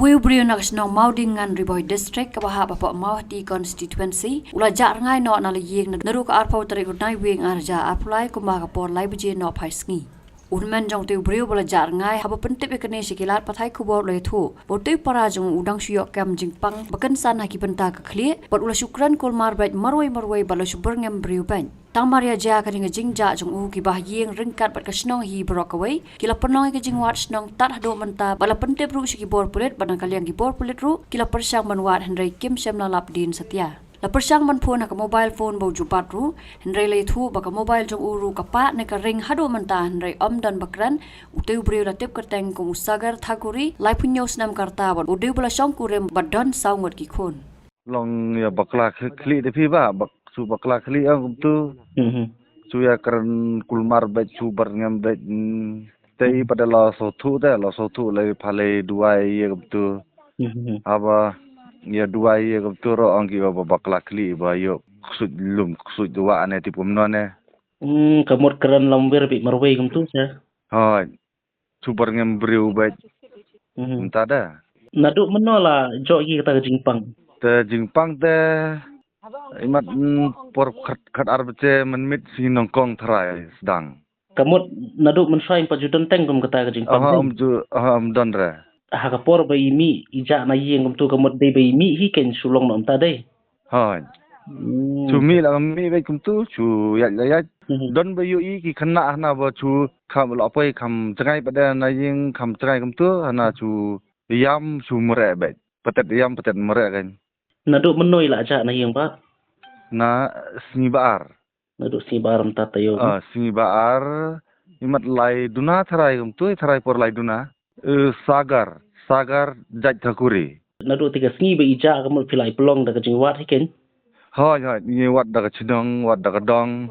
Muyu brio nak senong mau dengan Riboy District kabaha bapak mau di constituency ula jak ngai no na liyeng naru ka arpau tarik nai wing arja apply kuma ka por lai bije no phai sngi unmen jong tu brio bala jak ngai haba pentip ekene sikilat pathai kubor le thu botu para jong udang syok kam jingpang bakan san haki penta ka khli pot ula syukran kol mar bait marwai bala syuber ngam brio ban tang maria ja ka ringa jingja jong u ki bah yeng ringkat bat ka snong hi brokawai kila penong ka jingwat snong tat hado menta bala pentip ru siki bor pulit banang kaliang ki bor pulit ru kila persang manwat hendrai kim sem na lapdin setia la persang man phone ka mobile phone bo jupat ru hendrai le thu baka mobile jong uru ka pa ne ka ring hado menta hendrai dan bakran uteu brio la tep kerteng ko usagar thakuri lai punyo snam karta bot udeu bala song kurem badon saungot ki khon long ya bakla kli de pi ba bak su bakla kli ang tu su ya keren kulmar bet su bar ngam bet tei pada la so thu le phale duai ye tu aba ya duai ye tu ro angki ba bakla kli ba yo ksut dua ane tipu mnone kamot keren lamber bi marwai kum tu sa ha su bar ngam briu bet entada naduk menola jo gi kata jingpang te jingpang te imat por khat arbece menmit si nongkong thrai sedang kamot naduk mensai pajudan teng kum kata jingpang don re ha ka por bai mi ija na yeng kum tu kamot dei bai mi hi ken sulong nom ta dei ha cumi la mi bai kum tu chu ya don bai yu i ki khana na ba chu kham lo pai kham changai pada na yeng kham changai kum tu ana chu yam chu mere bai patet yam patet mere kan naduk menoi la aja na yeng ba na snibar naduk si baram ta tayo snibar imat lai duna tharai kum tu tharai por lai duna sagar jaj thakuri naduk tiga sngi bai ija kamot pilai pelong da jingwat hi ken ha ni wat da chidong wat da dong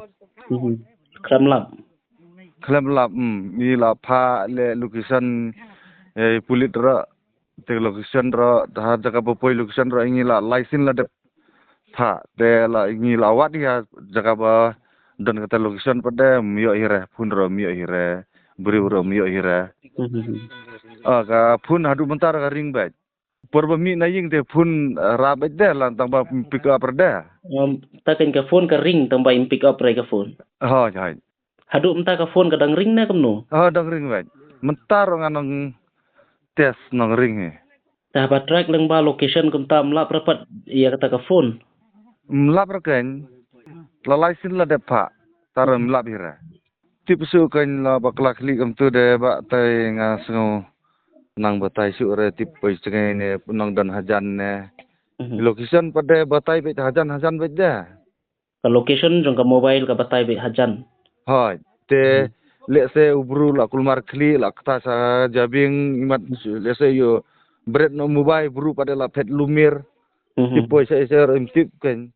kram lap ni la pha le location pulit ra te location ra da jaga poi location ra ingi la license la de pha de la ingi la wat ya jaga ba don kata location pada mio hire phun ro mio hire buri ro mio hire ka phun hadu bentar ka ring bat porba mi na ying te phun ra bet de la tang ba pick up de ta ken ka phone ka ring tamba im pick up re ka phone ha hadu mta ka phone ka dang ring na kamno dang ring bat mentar nganong tes nang ring he ta ba track lang ba location kum tam lap rapat ya kata ka phone mlap raken la license la de pha tar mlap hira tipu kan la bakla kli kum tu de ba tai nga sngo nang batai su re tip pai cengai ne nang dan hajan ne location pada batai bet hajan bet da ka location jong ka mobile ka batai be hajan ha te le se ubru la kulmar kli la kata sa jabing imat le se yo bret no mobile bru pada la pet lumir tip pai se tip kan